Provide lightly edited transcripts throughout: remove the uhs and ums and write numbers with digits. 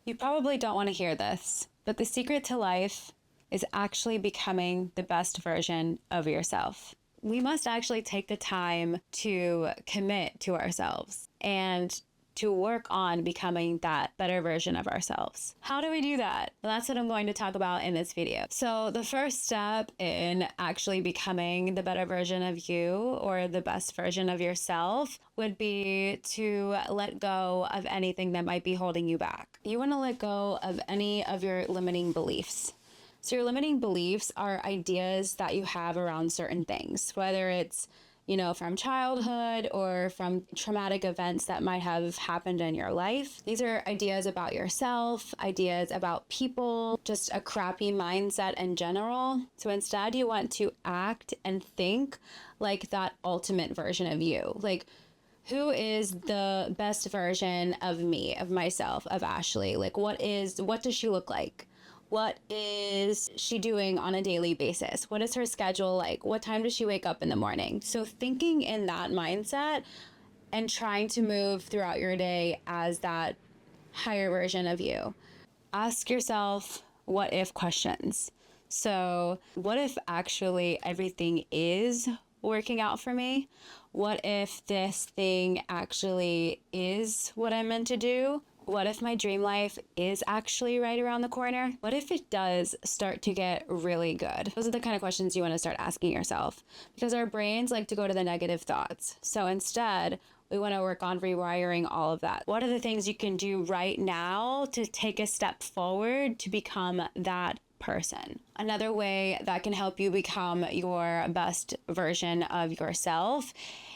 You probably don't want to hear this, but the secret to life is actually becoming the best version of yourself. We must actually take the time to commit to ourselves and to work on becoming that better version of ourselves. How do we do that? Well, that's what I'm going to talk about in this video. So the first step in actually becoming the better version of you or the best version of yourself would be to let go of anything that might be holding you back. You want to let go of any of your limiting beliefs. So your limiting beliefs are ideas that you have around certain things, whether it's from childhood or from traumatic events that might have happened in your life. These are ideas about yourself, ideas about people, just a crappy mindset in general. So instead, you want to act and think like that ultimate version of you. Like, who is the best version of me, of myself, of Ashley? Like, what does she look like? What is she doing on a daily basis? What is her schedule like? What time does she wake up in the morning? So thinking in that mindset and trying to move throughout your day as that higher version of you. Ask yourself what if questions. So what if actually everything is working out for me? What if this thing actually is what I'm meant to do? What if my dream life is actually right around the corner? What if it does start to get really good? Those are the kind of questions you want to start asking yourself, because our brains like to go to the negative thoughts. So instead, we want to work on rewiring all of that. What are the things you can do right now to take a step forward to become that person? Another way that can help you become your best version of yourself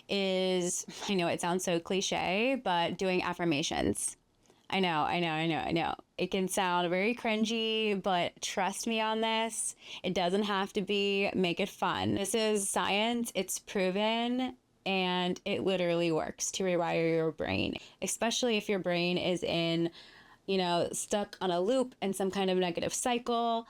is, I know it sounds so cliche, but doing affirmations. I know. It can sound very cringy, but trust me on this. It doesn't have to be. Make it fun. This is science. It's proven. And it literally works to rewire your brain, especially if your brain is in, stuck on a loop in some kind of negative cycle.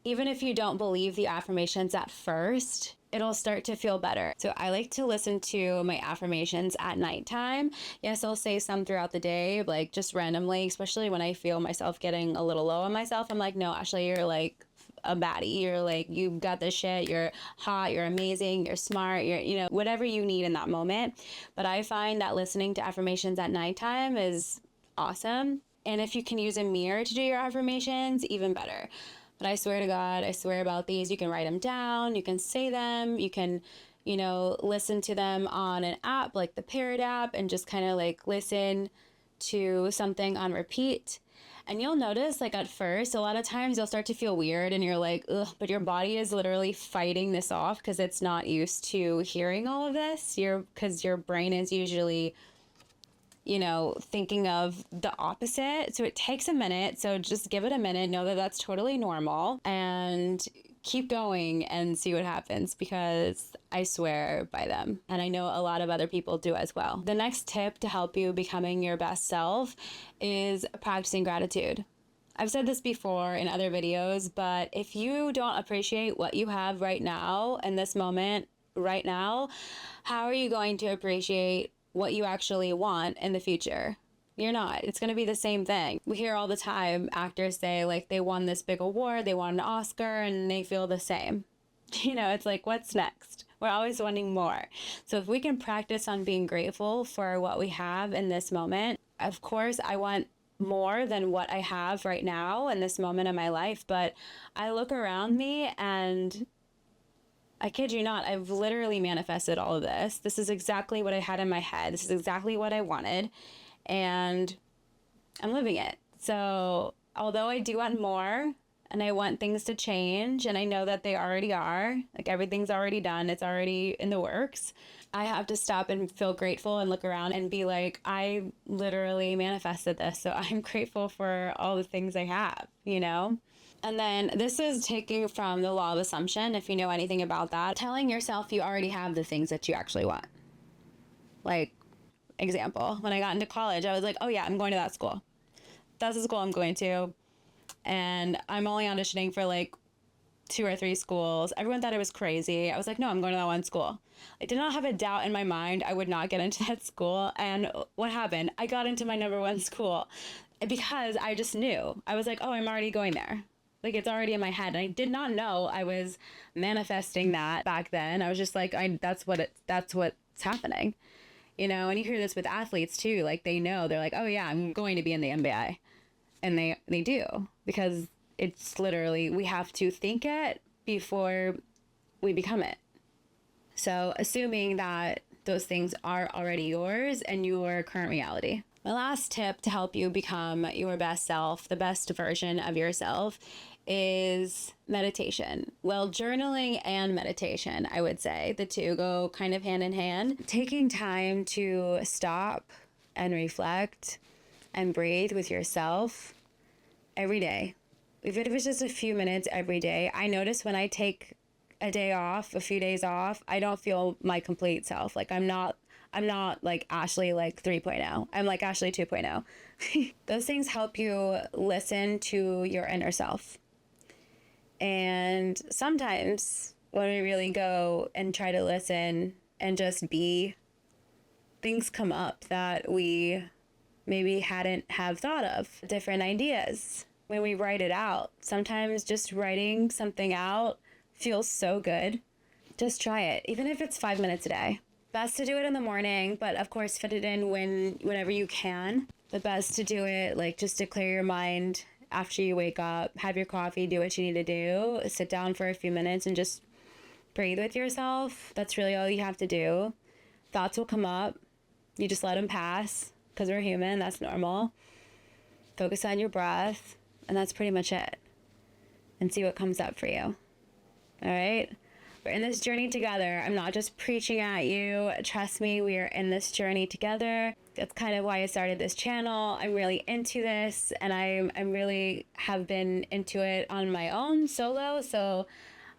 Even if you don't believe the affirmations at first, it'll start to feel better. So I like to listen to my affirmations at nighttime. Yes, I'll say some throughout the day, like just randomly, especially when I feel myself getting a little low on myself. I'm like, no, Ashley, you're like a baddie. You're like, you got this shit. You're hot. You're amazing. You're smart. You're, whatever you need in that moment. But I find that listening to affirmations at nighttime is awesome. And if you can use a mirror to do your affirmations, even better. But I swear to God, I swear about these. You can write them down. You can say them. You can, listen to them on an app like the Parrot app and just kind of like listen to something on repeat. And you'll notice, like at first, a lot of times you'll start to feel weird and you're like, ugh, but your body is literally fighting this off because it's not used to hearing all of this. Because your brain is usually thinking of the opposite. So it takes a minute. So just give it a minute. Know that that's totally normal and keep going and see what happens, because I swear by them. And I know a lot of other people do as well. The next tip to help you becoming your best self is practicing gratitude. I've said this before in other videos, but if you don't appreciate what you have right now in this moment right now, how are you going to appreciate what you actually want in the future? You're not. It's going to be the same thing. We hear all the time actors say like they won this big award, they won an Oscar, and they feel the same. It's like, what's next? We're always wanting more. So if we can practice on being grateful for what we have in this moment, of course, I want more than what I have right now in this moment of my life. But I look around me and I kid you not, I've literally manifested all of this. This is exactly what I had in my head. This is exactly what I wanted. And I'm living it. So although I do want more and I want things to change, and I know that they already are, like everything's already done, it's already in the works, I have to stop and feel grateful and look around and be like, I literally manifested this. So I'm grateful for all the things I have, And then this is taking from the law of assumption, if you know anything about that, telling yourself you already have the things that you actually want. Like, example, when I got into college, I was like, oh yeah, I'm going to that school. That's the school I'm going to. And I'm only auditioning for like 2 or 3 schools. Everyone thought I was crazy. I was like, no, I'm going to that one school. I did not have a doubt in my mind I would not get into that school. And what happened? I got into my number 1 school. because I just knew. I was like, oh, I'm already going there. Like, it's already in my head. And I did not know I was manifesting that back then. I was just like, that's what's happening. You know, and you hear this with athletes too. Like, they know, they're like, oh yeah, I'm going to be in the NBA. And they do, because it's literally, we have to think it before we become it. So assuming that those things are already yours and your current reality. My last tip to help you become your best self, the best version of yourself, is meditation. Well, journaling and meditation, I would say. The two go kind of hand in hand. Taking time to stop and reflect and breathe with yourself every day. Even if it's just a few minutes every day. I notice when I take a day off, a few days off, I don't feel my complete self. Like, I'm not like Ashley like 3.0. I'm like Ashley 2.0. Those things help you listen to your inner self. And sometimes when we really go and try to listen and just be, things come up that we maybe hadn't have thought of, different ideas. When we write it out, sometimes just writing something out feels so good. Just try it, even if it's 5 minutes a day. Best to do it in the morning, but of course fit it in whenever you can. The best to do it, like, just to clear your mind after you wake up, have your coffee, do what you need to do, sit down for a few minutes and just breathe with yourself. That's really all you have to do. Thoughts will come up. You just let them pass, because we're human. That's normal. Focus on your breath, and that's pretty much it. And see what comes up for you. All right? We're in this journey together. I'm not just preaching at you. Trust me, we are in this journey together. That's kind of why I started this channel. I'm really into this, and I'm really have been into it on my own solo. So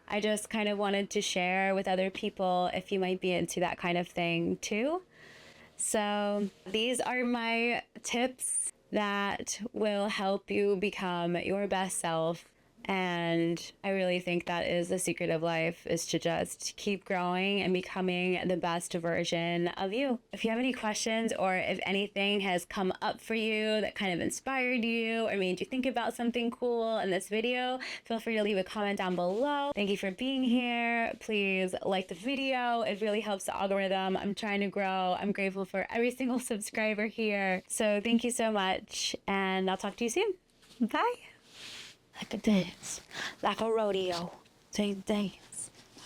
I just kind of wanted to share with other people if you might be into that kind of thing too. So these are my tips that will help you become your best self. And I really think that is the secret of life, is to just keep growing and becoming the best version of you. If you have any questions, or if anything has come up for you that kind of inspired you or made you think about something cool in this video, feel free to leave a comment down below. Thank you for being here. Please like the video. It really helps the algorithm. I'm trying to grow. I'm grateful for every single subscriber here. So thank you so much, and I'll talk to you soon. Bye. Like a dance, like a rodeo, same thing.